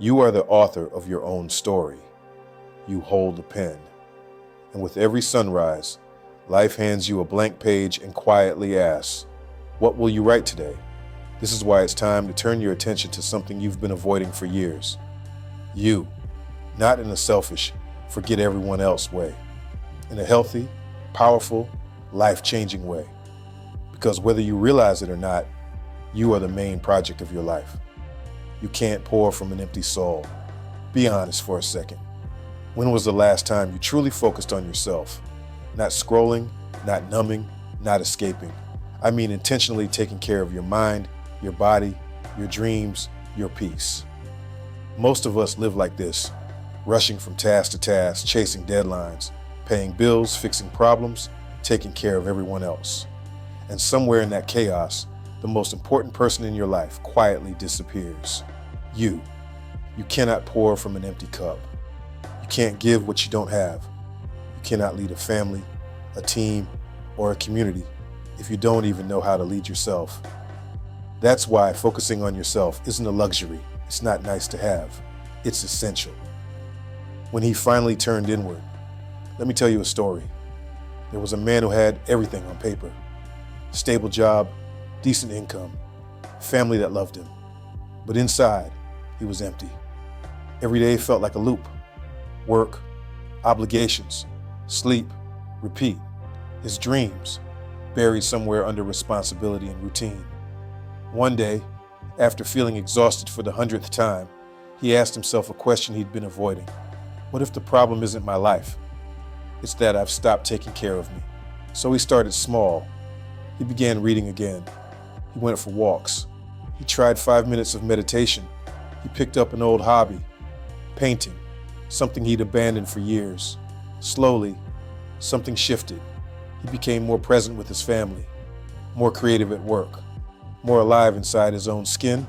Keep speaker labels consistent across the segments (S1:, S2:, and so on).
S1: You are the author of your own story. You hold the pen. And with every sunrise, life hands you a blank page and quietly asks, what will you write today? This is why it's time to turn your attention to something you've been avoiding for years. You, not in a selfish, forget everyone else way. In a healthy, powerful, life-changing way. Because whether you realize it or not, you are the main project of your life. You can't pour from an empty soul. Be honest for a second. When was the last time you truly focused on yourself? Not scrolling, not numbing, not escaping. I mean intentionally taking care of your mind, your body, your dreams, your peace. Most of us live like this, rushing from task to task, chasing deadlines, paying bills, fixing problems, taking care of everyone else. And somewhere in that chaos, the most important person in your life quietly disappears. You. You cannot pour from an empty cup. You can't give what you don't have. You cannot lead a family, a team, or a community if you don't even know how to lead yourself. That's why focusing on yourself isn't a luxury. It's not nice to have. It's essential. When he finally turned inward, let me tell you a story. There was a man who had everything on paper. Stable job, decent income, family that loved him. But inside, he was empty. Every day felt like a loop. Work, obligations, sleep, repeat. His dreams, buried somewhere under responsibility and routine. One day, after feeling exhausted for the 100th time, he asked himself a question he'd been avoiding. What if the problem isn't my life? It's that I've stopped taking care of me. So he started small. He began reading again. He went for walks. He tried 5 minutes of meditation. He picked up an old hobby, painting, something he'd abandoned for years. Slowly, something shifted. He became more present with his family, more creative at work, more alive inside his own skin.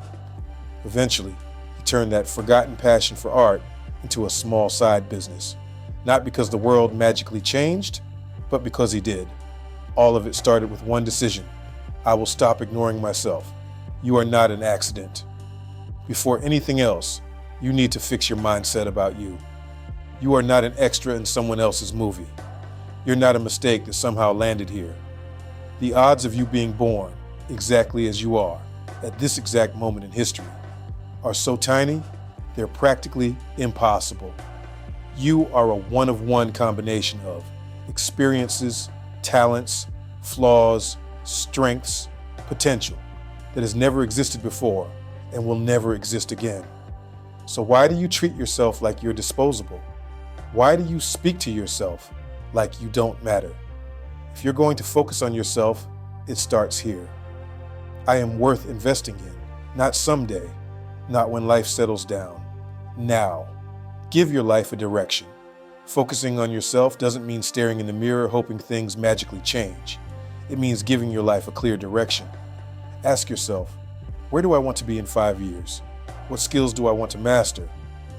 S1: Eventually, he turned that forgotten passion for art into a small side business. Not because the world magically changed, but because he did. All of it started with one decision. I will stop ignoring myself. You are not an accident. Before anything else, you need to fix your mindset about you. You are not an extra in someone else's movie. You're not a mistake that somehow landed here. The odds of you being born exactly as you are at this exact moment in history are so tiny, they're practically impossible. You are a one-of-one combination of experiences, talents, flaws, strengths, potential that has never existed before and will never exist again. So why do you treat yourself like you're disposable? Why do you speak to yourself like you don't matter? If you're going to focus on yourself, it starts here. I am worth investing in, not someday, not when life settles down. Now, give your life a direction. Focusing on yourself doesn't mean staring in the mirror hoping things magically change. It means giving your life a clear direction. Ask yourself, where do I want to be in 5 years? What skills do I want to master?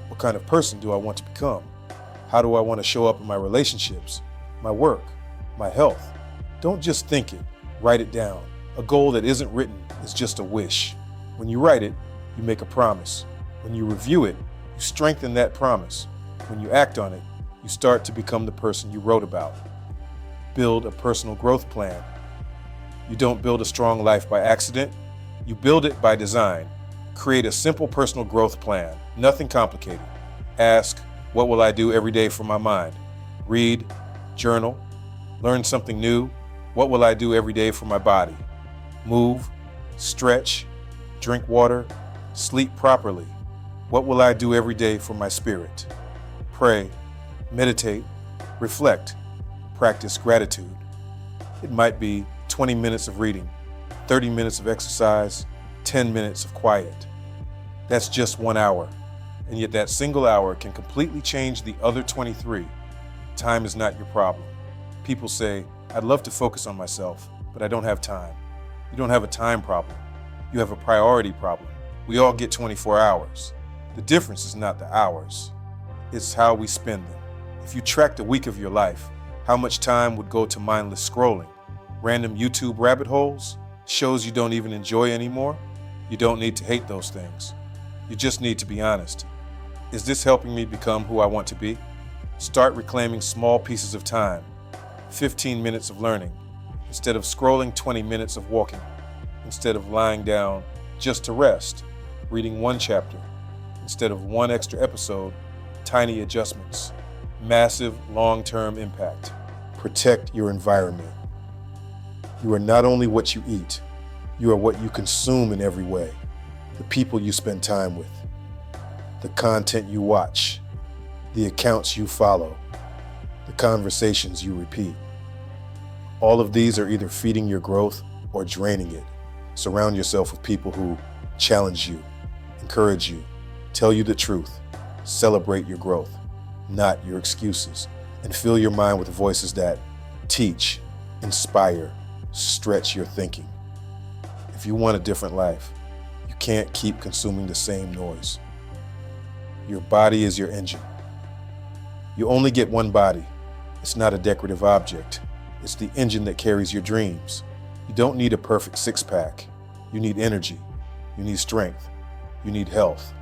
S1: What kind of person do I want to become? How do I want to show up in my relationships, my work, my health? Don't just think it, write it down. A goal that isn't written is just a wish. When you write it, you make a promise. When you review it, you strengthen that promise. When you act on it, you start to become the person you wrote about. Build a personal growth plan. You don't build a strong life by accident. You build it by design. Create a simple personal growth plan, nothing complicated. Ask, what will I do every day for my mind? Read, journal, learn something new. What will I do every day for my body? Move, stretch, drink water, sleep properly. What will I do every day for my spirit? Pray, meditate, reflect, practice gratitude. It might be 20 minutes of reading, 30 minutes of exercise, 10 minutes of quiet. That's just 1 hour, and yet that single hour can completely change the other 23. Time is not your problem. People say, I'd love to focus on myself, but I don't have time. You don't have a time problem. You have a priority problem. We all get 24 hours. The difference is not the hours. It's how we spend them. If you tracked a week of your life, how much time would go to mindless scrolling, random YouTube rabbit holes, shows you don't even enjoy anymore? You don't need to hate those things. You just need to be honest. Is this helping me become who I want to be? Start reclaiming small pieces of time, 15 minutes of learning, instead of scrolling 20 minutes of walking, instead of lying down just to rest, reading one chapter, instead of one extra episode, tiny adjustments, massive long-term impact. Protect your environment. You are not only what you eat, you are what you consume in every way. The people you spend time with, the content you watch, the accounts you follow, the conversations you repeat. All of these are either feeding your growth or draining it. Surround yourself with people who challenge you, encourage you, tell you the truth, celebrate your growth, not your excuses, and fill your mind with voices that teach, inspire, stretch your thinking. If you want a different life, you can't keep consuming the same noise. Your body is your engine. You only get one body. It's not a decorative object. It's the engine that carries your dreams. You don't need a perfect six-pack. You need energy. You need strength. You need health.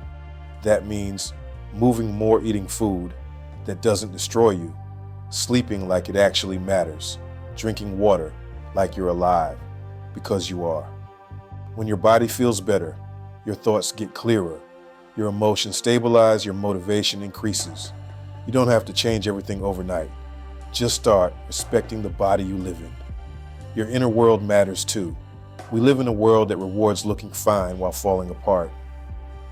S1: That means moving more, eating food that doesn't destroy you, sleeping like it actually matters, drinking water like you're alive, because you are. When your body feels better, your thoughts get clearer, your emotions stabilize, your motivation increases. You don't have to change everything overnight. Just start respecting the body you live in. Your inner world matters too. We live in a world that rewards looking fine while falling apart.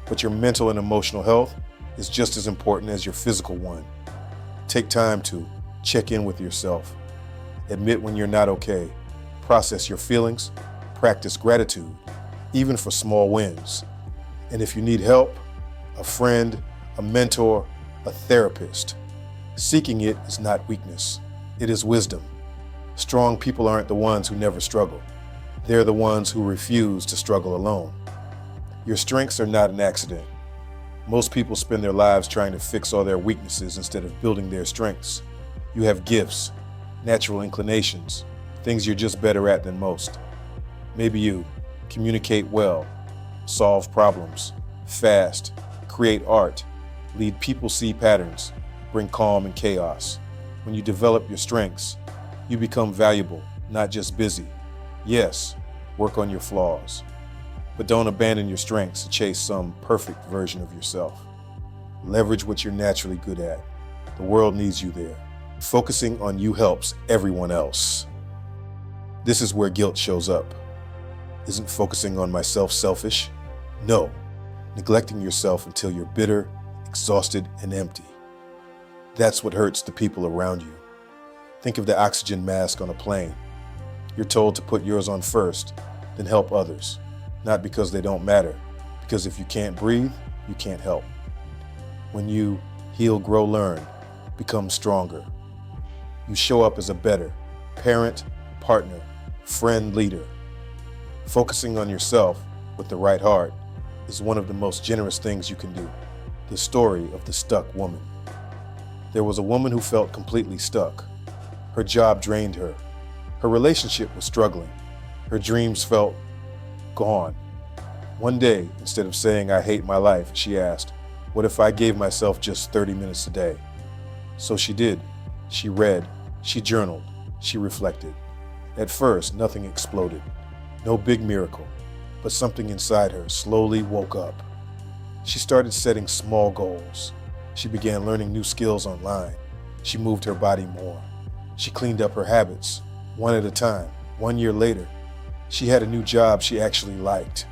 S1: But your mental and emotional health is just as important as your physical one. Take time to check in with yourself. Admit when you're not okay. Process your feelings. Practice gratitude, even for small wins. And if you need help, a friend, a mentor, a therapist, seeking it is not weakness. It is wisdom. Strong people aren't the ones who never struggle. They're the ones who refuse to struggle alone. Your strengths are not an accident. Most people spend their lives trying to fix all their weaknesses instead of building their strengths. You have gifts, natural inclinations, things you're just better at than most. Maybe you communicate well, solve problems, fast, create art, lead people see patterns, bring calm in chaos. When you develop your strengths, you become valuable, not just busy. Yes, work on your flaws, but don't abandon your strengths to chase some perfect version of yourself. Leverage what you're naturally good at. The world needs you there. Focusing on you helps everyone else. This is where guilt shows up. Isn't focusing on myself selfish? No. Neglecting yourself until you're bitter, exhausted, and empty. That's what hurts the people around you. Think of the oxygen mask on a plane. You're told to put yours on first, then help others. Not because they don't matter, because if you can't breathe, you can't help. When you heal, grow, learn, become stronger, you show up as a better parent, partner, friend, leader. Focusing on yourself with the right heart is one of the most generous things you can do. The story of the stuck woman. There was a woman who felt completely stuck. Her job drained her. Her relationship was struggling. Her dreams felt gone. One day, instead of saying, "I hate my life," she asked, "What if I gave myself just 30 minutes a day?" So she did. She read, she journaled, she reflected. At first, nothing exploded. No big miracle, but something inside her slowly woke up. She started setting small goals. She began learning new skills online. She moved her body more. She cleaned up her habits, one at a time. 1 year later, she had a new job she actually liked.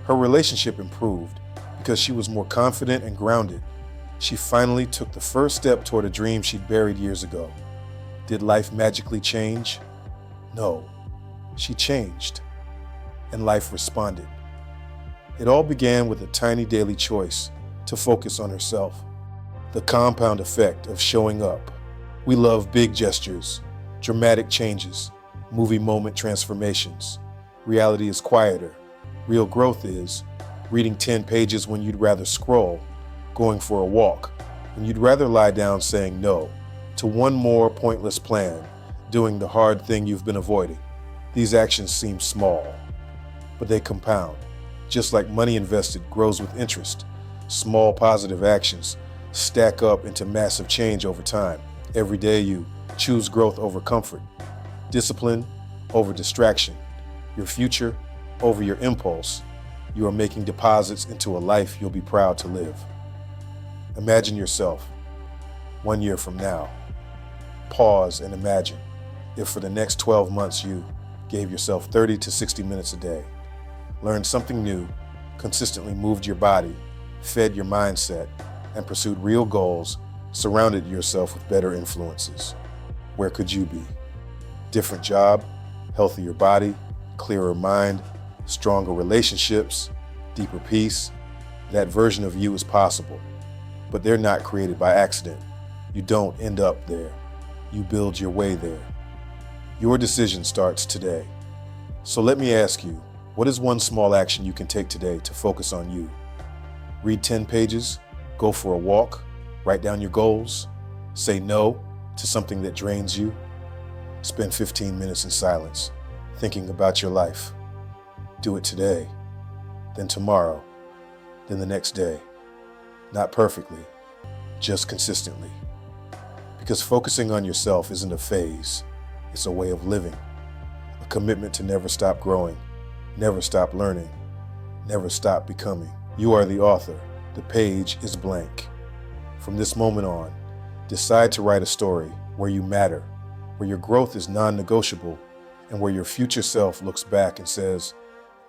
S1: Her relationship improved because she was more confident and grounded. She finally took the first step toward a dream she'd buried years ago. Did life magically change? No, she changed, and life responded. It all began with a tiny daily choice to focus on herself. The compound effect of showing up. We love big gestures, dramatic changes, movie moment transformations. Reality is quieter. Real growth is reading 10 pages when you'd rather scroll, going for a walk when you'd rather lie down, saying no to one more pointless plan, doing the hard thing you've been avoiding. These actions seem small, but they compound. Just like money invested grows with interest, Small positive actions stack up into massive change over time. Every day you choose growth over comfort, discipline over distraction, your future over your impulse. You are making deposits into a life you'll be proud to live. Imagine yourself 1 year from now. Pause and imagine if for the next 12 months you gave yourself 30 to 60 minutes a day, learned something new, consistently moved your body, fed your mindset, and pursued real goals, surrounded yourself with better influences. Where could you be? Different job, healthier body, clearer mind, stronger relationships, deeper peace. That version of you is possible, but they're not created by accident. You don't end up there. You build your way there. Your decision starts today. So let me ask you, what is one small action you can take today to focus on you? Read 10 pages, go for a walk, write down your goals, say no to something that drains you, spend 15 minutes in silence, thinking about your life. Do it today, then tomorrow, then the next day. Not perfectly, just consistently. Because focusing on yourself isn't a phase, it's a way of living. A commitment to never stop growing, never stop learning, never stop becoming. You are the author. The page is blank. From this moment on, decide to write a story where you matter, where your growth is non-negotiable, and where your future self looks back and says,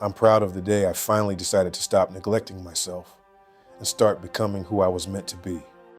S1: I'm proud of the day I finally decided to stop neglecting myself and start becoming who I was meant to be.